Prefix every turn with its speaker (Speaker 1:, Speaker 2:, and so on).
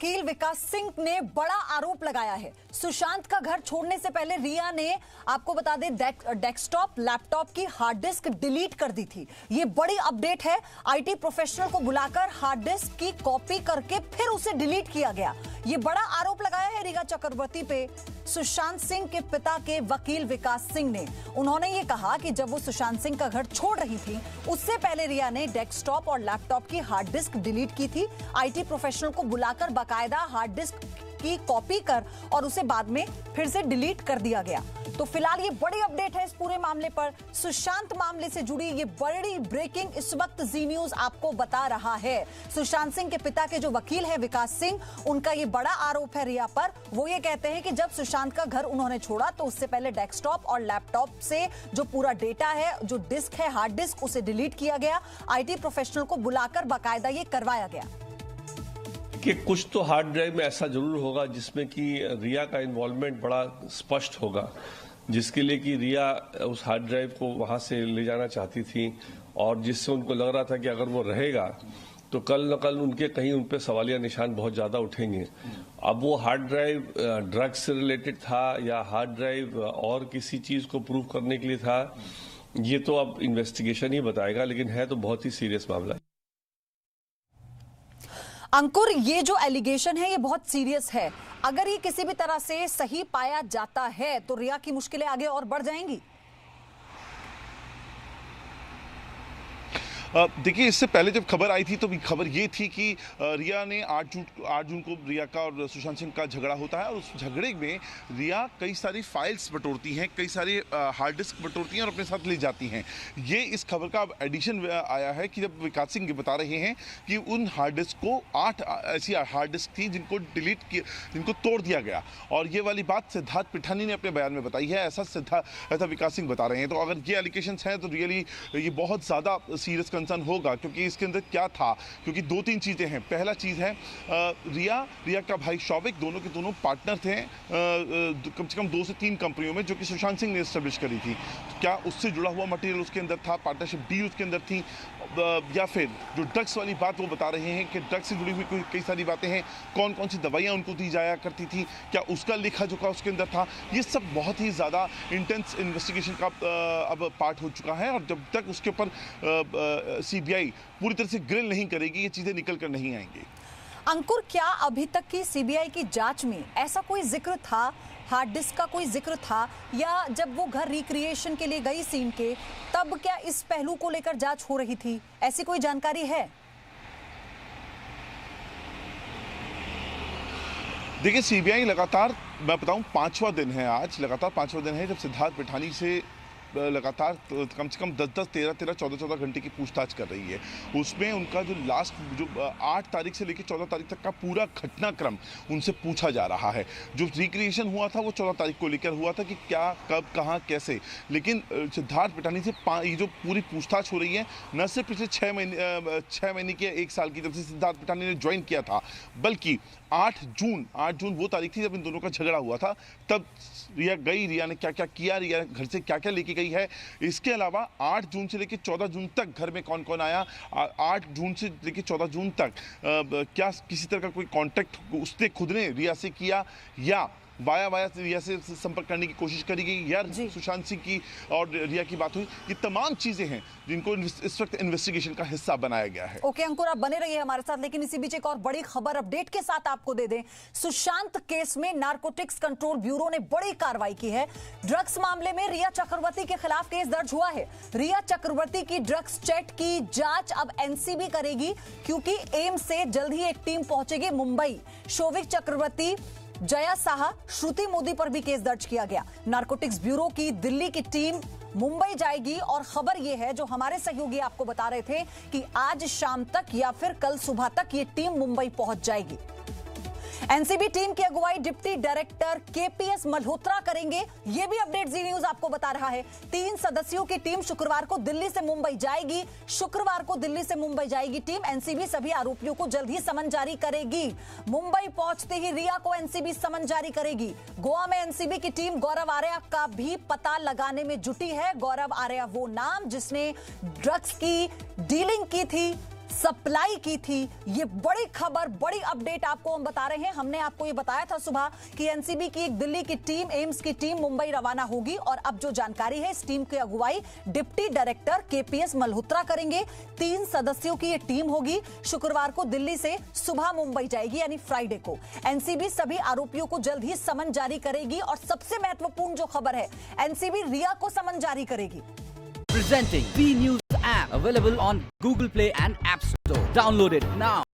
Speaker 1: वकील विकास सिंह ने बड़ा आरोप लगाया है। सुशांत का घर छोड़ने से पहले रिया ने, आपको बता दें, डेस्कटॉप लैपटॉप की हार्ड डिस्क डिलीट कर दी थी। ये बड़ी अपडेट है। आईटी प्रोफेशनल को बुलाकर हार्ड डिस्क की कॉपी करके फिर उसे डिलीट किया गया। ये बड़ा आरोप लगाया है रिया चक्रवर्ती पे सुशांत सिंह के पिता के वकील विकास सिंह ने। उन्होंने ये कहा कि जब वो सुशांत सिंह का घर छोड़ रही थी, उससे पहले रिया ने डेस्कटॉप और लैपटॉप की हार्ड डिस्क डिलीट की थी। आईटी प्रोफेशनल को बुलाकर बाकायदा हार्ड डिस्क की कॉपी कर और उसे बाद में फिर से डिलीट कर दिया गया। तो फिलहाल ये बड़ी अपडेट है इस पूरे मामले पर। सुशांत मामले से जुड़ी ये बड़ी ब्रेकिंग इस वक्त जी न्यूज आपको बता रहा है। सुशांत सिंह के पिता के जो वकील है विकास सिंह, उनका ये बड़ा आरोप है रिया पर। वो ये कहते हैं कि जब सुशांत का घर उन्होंने छोड़ा तो उससे पहले डेस्कटॉप और लैपटॉप से जो पूरा डेटा है, जो डिस्क है, हार्ड डिस्क, उसे डिलीट किया गया। आईटी प्रोफेशनल को बुलाकर बाकायदा ये करवाया गया
Speaker 2: कि कुछ तो हार्ड ड्राइव में ऐसा जरूर होगा जिसमें कि रिया का इन्वॉल्वमेंट बड़ा स्पष्ट होगा, जिसके लिए कि रिया उस हार्ड ड्राइव को वहां से ले जाना चाहती थी और जिससे उनको लग रहा था कि अगर वो रहेगा तो कल न कल उनके कहीं उन पे सवालिया निशान बहुत ज्यादा उठेंगे। अब वो हार्ड ड्राइव ड्रग्स से रिलेटेड था या हार्ड ड्राइव और किसी चीज को प्रूव करने के लिए था, ये तो अब इन्वेस्टिगेशन ही बताएगा, लेकिन है तो बहुत ही सीरियस मामला।
Speaker 1: अंकुर, ये जो एलिगेशन है ये बहुत सीरियस है। अगर ये किसी भी तरह से सही पाया जाता है तो रिया की मुश्किलें आगे और बढ़ जाएंगी।
Speaker 3: देखिए, इससे पहले जब खबर आई थी तो खबर ये थी कि रिया ने 8 जून को रिया का और सुशांत सिंह का झगड़ा होता है और उस झगड़े में रिया कई सारी फाइल्स बटोरती हैं, कई सारे हार्ड डिस्क बटोरती हैं और अपने साथ ले जाती हैं। ये इस खबर का अब एडिशन आया है कि जब विकास सिंह ये बता रहे हैं कि उन हार्ड डिस्क को 8 ऐसी हार्ड डिस्क थी जिनको डिलीट किया, जिनको तोड़ दिया गया। और ये वाली बात सिद्धार्थ पिठानी ने अपने बयान में बताई है। ऐसा विकास सिंह बता रहे हैं। तो अगर ये एलिगेशंस हैं तो रियली ये बहुत ज़्यादा सीरियस कंसर्न होगा, क्योंकि इसके अंदर क्या था, क्योंकि 2-3 चीजें हैं। पहला चीज है रिया का भाई शौविक, दोनों के दोनों पार्टनर थे कम से कम 2 से 3 कंपनियों में, जो कि सुशांत सिंह ने एस्टेब्लिश करी थी। तो क्या उससे जुड़ा हुआ मटेरियल उसके अंदर था, पार्टनरशिप डी उसके अंदर थी, या फिर जो ड्रग्स वाली बात वो बता रहे हैं कि ड्रग्स से जुड़ी हुई कई सारी बातें हैं, कौन कौन सी दवाइयां उनको दी जाया करती थी, क्या उसका लिखा जोखा उसके अंदर था। ये सब बहुत ही ज़्यादा इंटेंस इन्वेस्टिगेशन का अब पार्ट हो चुका है और जब तक उसके ऊपर सीबीआई पूरी तरह से ग्रिल नहीं करेगी, ये चीजें निकल कर नहीं आएंगी।
Speaker 1: अंकुर, क्या अभी तक की सीबीआई की जांच में ऐसा कोई जिक्र था, हार्ड डिस्क का कोई जिक्र था, या जब वो घर रिक्रिएशन के लिए गई सीन के, तब क्या इस पहलू को लेकर जांच हो रही थी? ऐसी कोई जानकारी है?
Speaker 3: देखिए, सीबीआई लगातार, मैं बताऊं, 5वां दिन है आज, लगातार 5वां दिन है जब सिद्धार्थ पिठानी से लगातार कम से कम 10-10, 13-13, 14-14 घंटे की पूछताछ कर रही है। उसमें उनका जो लास्ट 8 तारीख से लेकर 14 तारीख तक का पूरा घटनाक्रम उनसे पूछा जा रहा है। जो रिक्रिएशन हुआ था वो 14 तारीख को लेकर हुआ था कि क्या, कब, कहाँ, कैसे। लेकिन सिद्धार्थ पिठानी से ये जो पूरी पूछताछ हो रही है, न सिर्फ पिछले 6 महीने के 1 साल की जब से सिद्धार्थ पिठानी ने ज्वाइन किया था, बल्कि 8 जून वो तारीख थी जब इन दोनों का झगड़ा हुआ था। तब रिया ने क्या क्या किया, रिया घर से क्या क्या लेके गई है। इसके अलावा 8 जून से लेकर 14 जून तक घर में कौन कौन आया, 8 जून से लेकर 14 जून तक क्या किसी तरह का कोई कांटेक्ट उसने खुद ने रिया से किया या वाया रिया से संपर्क करने की कोशिश करी गई, या सुशांत सिंह की और रिया की बात हुई। ये तमाम चीजें हैं जिनको इस वक्त इन्वेस्टिगेशन का हिस्सा बनाया गया है।
Speaker 1: ओके अंकुर, आप बने रहिए हमारे साथ, लेकिन इसी बीच एक और बड़ी खबर अपडेट के साथ आपको दे दें। सुशांत केस में नारकोटिक्स कंट्रोल ब्यूरो ने बड़ी कार्रवाई की है। ड्रग्स मामले में रिया चक्रवर्ती के खिलाफ केस दर्ज हुआ है। रिया चक्रवर्ती की ड्रग्स चैट की जांच अब एनसीबी करेगी, क्योंकि एम्स से जल्द ही एक टीम पहुंचेगी मुंबई। शौविक चक्रवर्ती, जया साहा, श्रुति मोदी पर भी केस दर्ज किया गया। नारकोटिक्स ब्यूरो की दिल्ली की टीम मुंबई जाएगी और खबर यह है, जो हमारे सहयोगी आपको बता रहे थे, कि आज शाम तक या फिर कल सुबह तक ये टीम मुंबई पहुंच जाएगी। एनसीबी टीम की अगुवाई डिप्टी डायरेक्टर केपीएस मल्होत्रा करेंगे। यह भी अपडेट जी न्यूज आपको बता रहा है। 3 सदस्यों की टीम शुक्रवार को दिल्ली से मुंबई जाएगी। टीम। एनसीबी सभी आरोपियों को जल्द ही समन जारी करेगी। मुंबई पहुंचते ही रिया को एनसीबी समन जारी करेगी। गोवा में एनसीबी की टीम गौरव आर्या का भी पता लगाने में जुटी है। गौरव आर्या वो नाम जिसने ड्रग्स की डीलिंग की थी सप्लाई की थी। ये बड़ी खबर, बड़ी अपडेट आपको हम बता रहे हैं। हमने आपको ये बताया था सुबह कि एनसीबी की एक दिल्ली की टीम, एम्स की टीम मुंबई रवाना होगी और अब जो जानकारी है, इस टीम की अगुवाई डिप्टी डायरेक्टर केपीएस मल्होत्रा करेंगे। 3 सदस्यों की ये टीम होगी। शुक्रवार को दिल्ली से सुबह मुंबई जाएगी, यानी फ्राइडे को। एनसीबी सभी आरोपियों को जल्द ही समन जारी करेगी और सबसे महत्वपूर्ण जो खबर है, एनसीबी रिया को समन जारी करेगी।
Speaker 4: Presenting B News app, available on Google Play and App Store. Download it now.